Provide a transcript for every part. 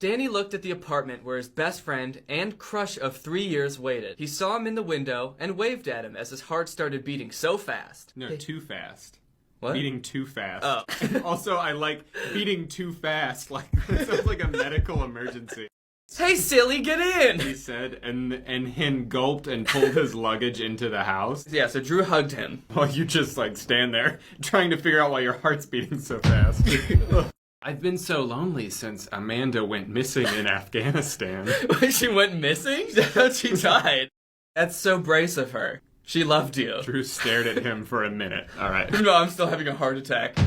Danny looked at the apartment where his best friend and crush of 3 years waited. He saw him in the window and waved at him as his heart started beating so fast. No, too fast. What? Beating too fast. Oh. Also, I like beating too fast. Like, that sounds like a medical emergency. Hey, silly, get in! He said, and Hen gulped and pulled his luggage into the house. Yeah, so Drew hugged him. While you just, like, stand there, trying to figure out why your heart's beating so fast. I've been so lonely since Amanda went missing in Afghanistan. She went missing? I thought she died. That's so brave of her. She loved you. Drew stared at him for a minute. All right. No, I'm still having a heart attack.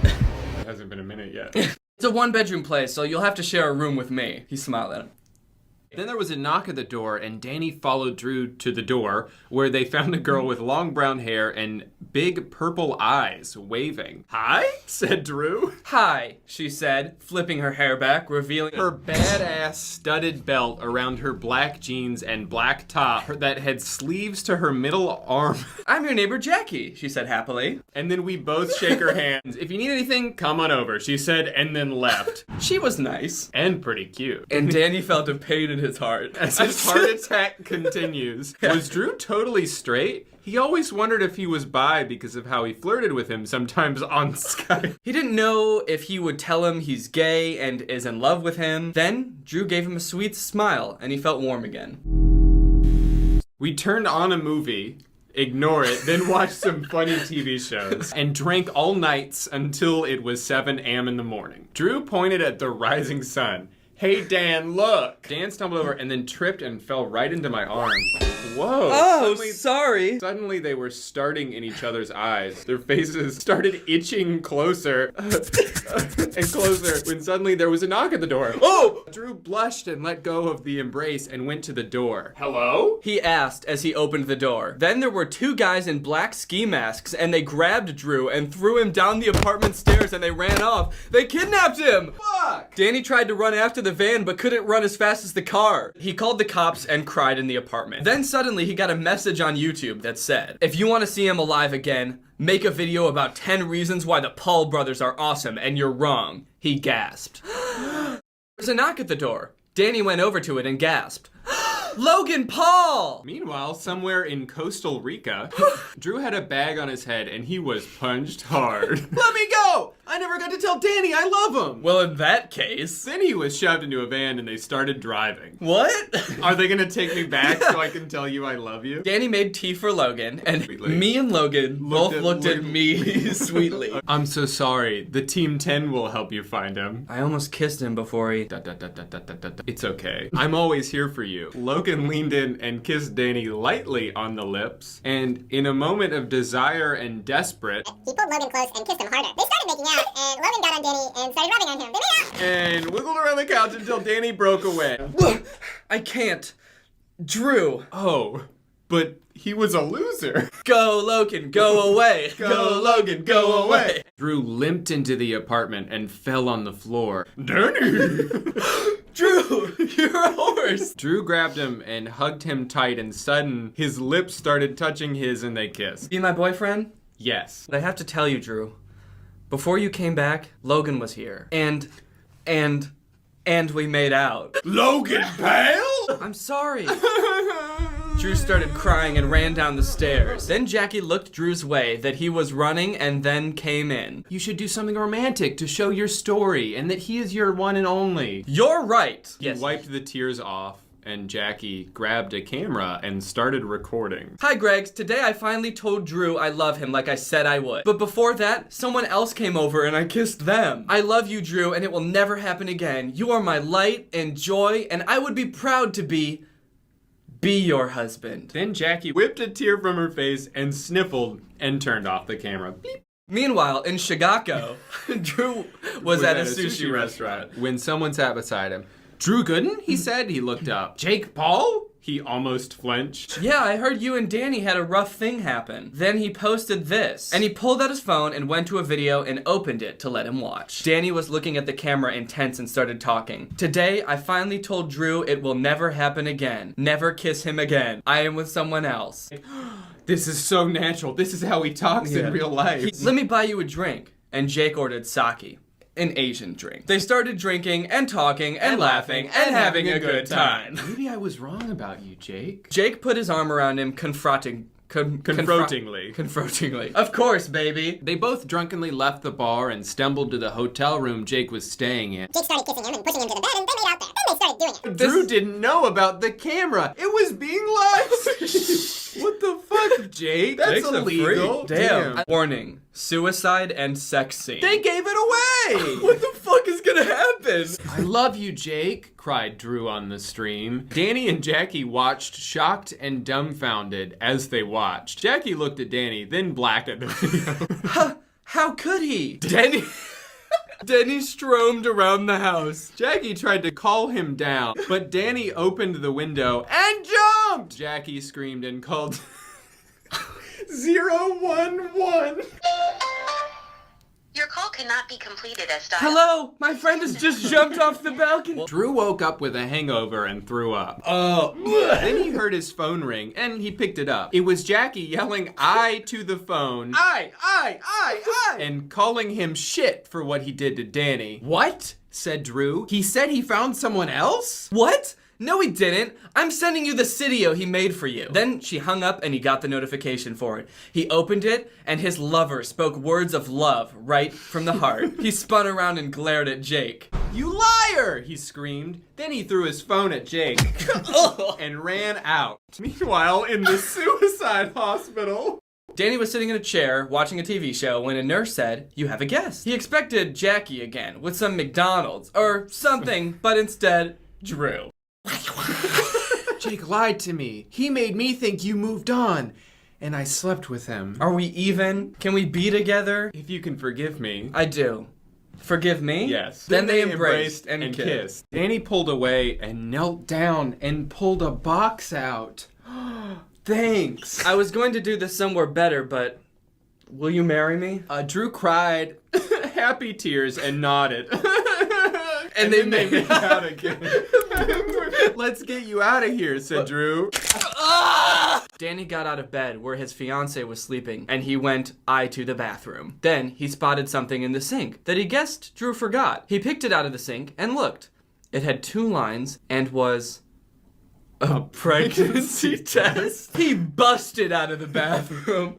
It hasn't been a minute yet. It's a one-bedroom place, so you'll have to share a room with me. He smiled at him. Then there was a knock at the door, and Danny followed Drew to the door, where they found a girl with long brown hair and big purple eyes, waving. "Hi?" said Drew. "Hi," she said, flipping her hair back, revealing her badass studded belt around her black jeans and black top that had sleeves to her middle arm. "I'm your neighbor Jackie," she said happily. And then we both shake her hands. "If you need anything, come on over," she said, and then left. She was nice. And pretty cute. And Danny felt a pain in his heart. As his heart attack continues. Was Drew totally straight? He always wondered if he was bi because of how he flirted with him sometimes on Skype. He didn't know if he would tell him he's gay and is in love with him. Then, Drew gave him a sweet smile, and he felt warm again. We turned on a movie, ignore it, then watched some funny TV shows, and drank all nights until it was 7 a.m. in the morning. Drew pointed at the rising sun. "Hey, Dan, look!" Dan stumbled over and then tripped and fell right into my arm. Whoa. Oh, sorry. Suddenly they were starting in each other's eyes. Their faces started itching closer and closer when suddenly there was a knock at the door. Oh! Drew blushed and let go of the embrace and went to the door. "Hello?" he asked as he opened the door. Then there were 2 guys in black ski masks and they grabbed Drew and threw him down the apartment stairs and they ran off. They kidnapped him! Fuck! Danny tried to run after the van but couldn't run as fast as the car. He called the cops and cried in the apartment. Then suddenly he got a message on YouTube that said, "If you want to see him alive again, make a video about 10 reasons why the Paul brothers are awesome and you're wrong." He gasped. There's a knock at the door. Danny went over to it and gasped. Logan Paul! Meanwhile, somewhere in coastal Rica, Drew had a bag on his head and he was punched hard. "Let me go! I never got to tell Danny I love him!" Well, in that case... Then he was shoved into a van and they started driving. What? Are they gonna take me back so I can tell you I love you? Danny made tea for Logan, and Sweetly. me and Logan both looked at me sweetly. "I'm so sorry. The Team 10 will help you find him." I almost kissed him before he... It's okay. I'm always here for you. Logan leaned in and kissed Danny lightly on the lips, and in a moment of desire and desperate, he pulled Logan close and kissed him harder. They started making out, and Logan got on Danny and started rubbing on him. They made out! And wiggled around the couch until Danny broke away. I can't. Drew. Oh, but he was a loser. Go, Logan, go away. Go, Logan, go away. Drew limped into the apartment and fell on the floor. Danny! Drew, you're a horse. Drew grabbed him and hugged him tight, and sudden, his lips started touching his and they kissed. Be my boyfriend? Yes. But I have to tell you, Drew, before you came back, Logan was here. And we made out. Logan Paul? I'm sorry. Drew started crying and ran down the stairs. Then Jackie looked Drew's way that he was running and then came in. "You should do something romantic to show your story and that he is your one and only." You're right. He wiped the tears off and Jackie grabbed a camera and started recording. "Hi, Greg. Today I finally told Drew I love him like I said I would. But before that, someone else came over and I kissed them. I love you, Drew, and it will never happen again. You are my light and joy, and I would be proud to be your husband." Then Jackie whipped a tear from her face and sniffled and turned off the camera. Beep. Meanwhile, in Chicago, Drew was at a sushi restaurant. When someone sat beside him. "Drew Gooden?" he said. He looked up. "Jake Paul?" He almost flinched. "Yeah, I heard you and Danny had a rough thing happen." Then he posted this. And he pulled out his phone and went to a video and opened it to let him watch. Danny was looking at the camera intense and started talking. "Today, I finally told Drew it will never happen again. Never kiss him again. I am with someone else." This is so natural. This is how he talks in real life. "Let me buy you a drink." And Jake ordered sake. an Asian drink. They started drinking and talking and laughing and having a good time. Maybe I was wrong about you, Jake. Jake put his arm around him, confrontingly. Of course, baby. They both drunkenly left the bar and stumbled to the hotel room Jake was staying in. Jake started kissing him and pushing him to the bed, and they made out there. Then they started doing it. Drew didn't know about the camera. It was being live. What the fuck, Jake? That's Jake's illegal. Damn. Warning. Suicide and sex scene. They gave it away. What the fuck is gonna happen? I love you, Jake, cried Drew on the stream. Danny and Jackie watched, shocked and dumbfounded as they watched. Jackie looked at Danny, then blacked at the video. How could he? Danny stroamed around the house. Jackie tried to call him down, but Danny opened the window and jumped! Jackie screamed and called 011. Your call cannot be completed as dialed. Hello, my friend has just jumped off the balcony. Drew woke up with a hangover and threw up. Then he heard his phone ring, and he picked it up. It was Jackie yelling "I" to the phone. I, and calling him shit for what he did to Danny. What? Said Drew. He said he found someone else? What? No, he didn't. I'm sending you the video he made for you. Then she hung up and he got the notification for it. He opened it and his lover spoke words of love right from the heart. He spun around and glared at Jake. You liar! He screamed. Then he threw his phone at Jake and ran out. Meanwhile, in the suicide hospital, Danny was sitting in a chair watching a TV show when a nurse said, "You have a guest." He expected Jackie again with some McDonald's or something, but instead, Drew. Jake lied to me. He made me think you moved on, and I slept with him. Are we even? Can we be together? If you can forgive me. I do. Forgive me? Yes. Then they embraced and kissed. Danny pulled away and knelt down and pulled a box out. Thanks. I was going to do this somewhere better, but will you marry me? Drew cried happy tears and nodded. And then they made out again. Let's get you out of here, said Drew. Danny got out of bed where his fiancée was sleeping, and he went to the bathroom. Then he spotted something in the sink that he guessed Drew forgot. He picked it out of the sink and looked. It had 2 lines and was a pregnancy test. He busted out of the bathroom.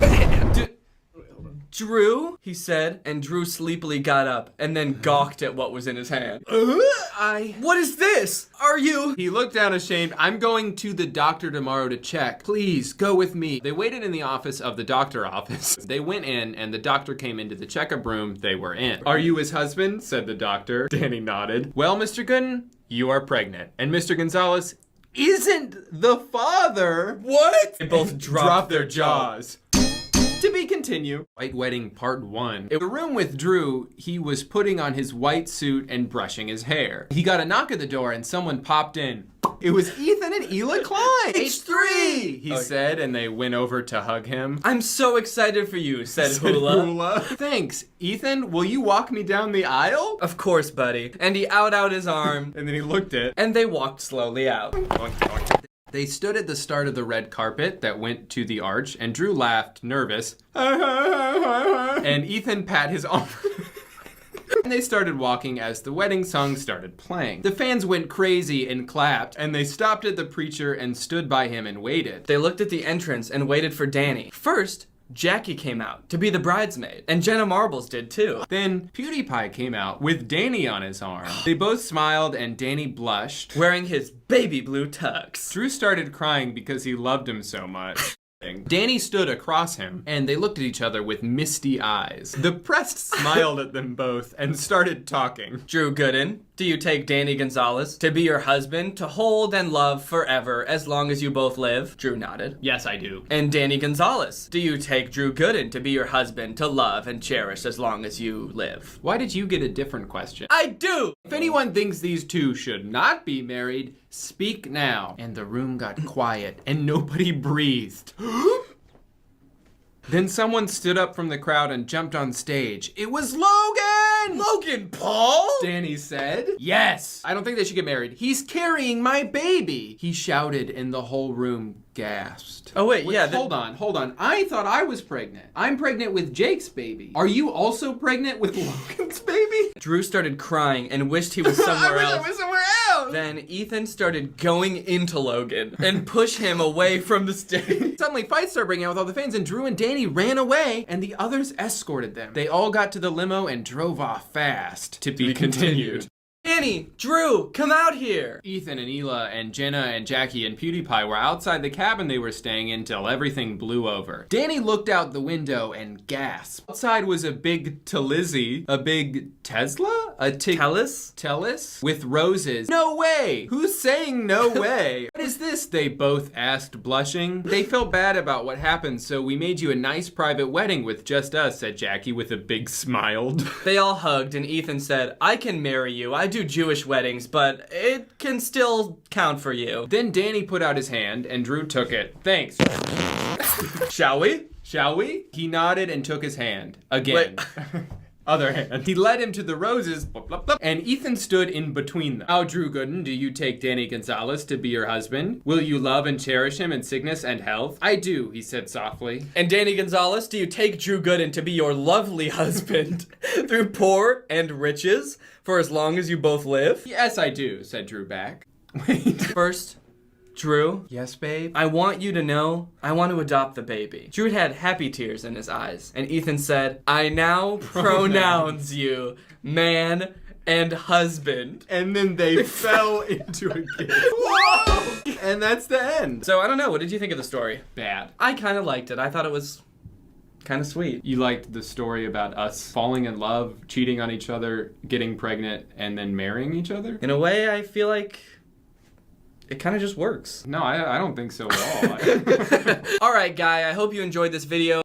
Drew, he said, and Drew sleepily got up and then gawked at what was in his hand. What is this? Are you? He looked down ashamed. I'm going to the doctor tomorrow to check. Please, go with me. They waited in the office of the doctor office. They went in, and the doctor came into the checkup room they were in. Are you his husband? Said the doctor. Danny nodded. Well, Mr. Gooden, you are pregnant. And Mr. Gonzalez isn't the father. What? They both dropped their jaws. To be continued. White Wedding Part 1. In the room with Drew, he was putting on his white suit and brushing his hair. He got a knock at the door and someone popped in. It was Ethan and Hila Klein. H3! He said, and they went over to hug him. I'm so excited for you, said Hula. Thanks. Ethan, will you walk me down the aisle? Of course, buddy. And he out his arm. And then he looked at. And they walked slowly out. They stood at the start of the red carpet that went to the arch, and Drew laughed, nervous. And Ethan pat his arm. And they started walking as the wedding song started playing. The fans went crazy and clapped, and they stopped at the preacher and stood by him and waited. They looked at the entrance and waited for Danny. First, Jackie came out to be the bridesmaid, and Jenna Marbles did too. Then PewDiePie came out with Danny on his arm. They both smiled and Danny blushed, wearing his baby blue tux. Drew started crying because he loved him so much. Danny stood across him, and they looked at each other with misty eyes. The press smiled at them both and started talking. Drew Gooden, do you take Danny Gonzalez to be your husband, to hold and love forever as long as you both live? Drew nodded. Yes, I do. And Danny Gonzalez, do you take Drew Gooden to be your husband, to love and cherish as long as you live? Why did you get a different question? I do! If anyone thinks these two should not be married, speak now. And the room got quiet, and nobody breathed. Then someone stood up from the crowd and jumped on stage. It was Logan! again! Logan Paul? Danny said. Yes! I don't think they should get married. He's carrying my baby! He shouted, and the whole room gasped. Oh, wait, yeah. Hold on. I thought I was pregnant. I'm pregnant with Jake's baby. Are you also pregnant with Logan's baby? Drew started crying and wished he was somewhere else. I was somewhere else! Then Ethan started going into Logan and push him away from the stage. Suddenly, fights started breaking out with all the fans, and Drew and Danny ran away, and the others escorted them. They all got to the limo and drove off fast. To be continued. Danny, Drew, come out here. Ethan and Hila and Jenna and Jackie and PewDiePie were outside the cabin they were staying in till everything blew over. Danny looked out the window and gasped. Outside was a big Talizzy, a big Tesla? A Tellus? With roses. No way! Who's saying no way? What is this? They both asked, blushing. They felt bad about what happened, so we made you a nice private wedding with just us, said Jackie with a big smile. They all hugged and Ethan said, I can marry you. I do Jewish weddings, but it can still count for you. Then Danny put out his hand and Drew took it. Thanks. Shall we? Shall we? He nodded and took his hand. Again. Other hand. He led him to the roses, blup, blup, blup, and Ethan stood in between them. Now, Drew Gooden, do you take Danny Gonzalez to be your husband? Will you love and cherish him in sickness and health? I do, he said softly. And Danny Gonzalez, do you take Drew Gooden to be your lovely husband through poor and riches for as long as you both live? Yes, I do, said Drew back. Wait. First, Drew, Yes, babe? I want you to know I want to adopt the baby. Drew had happy tears in his eyes, and Ethan said, I now pronounce you man and husband. And then they fell into a kiss. Whoa! And that's the end. So I don't know, what did you think of the story? Bad. I kind of liked it. I thought it was kind of sweet. You liked the story about us falling in love, cheating on each other, getting pregnant, and then marrying each other? In a way, I feel like it kind of just works. No, I don't think so at all. All right, guy, I hope you enjoyed this video.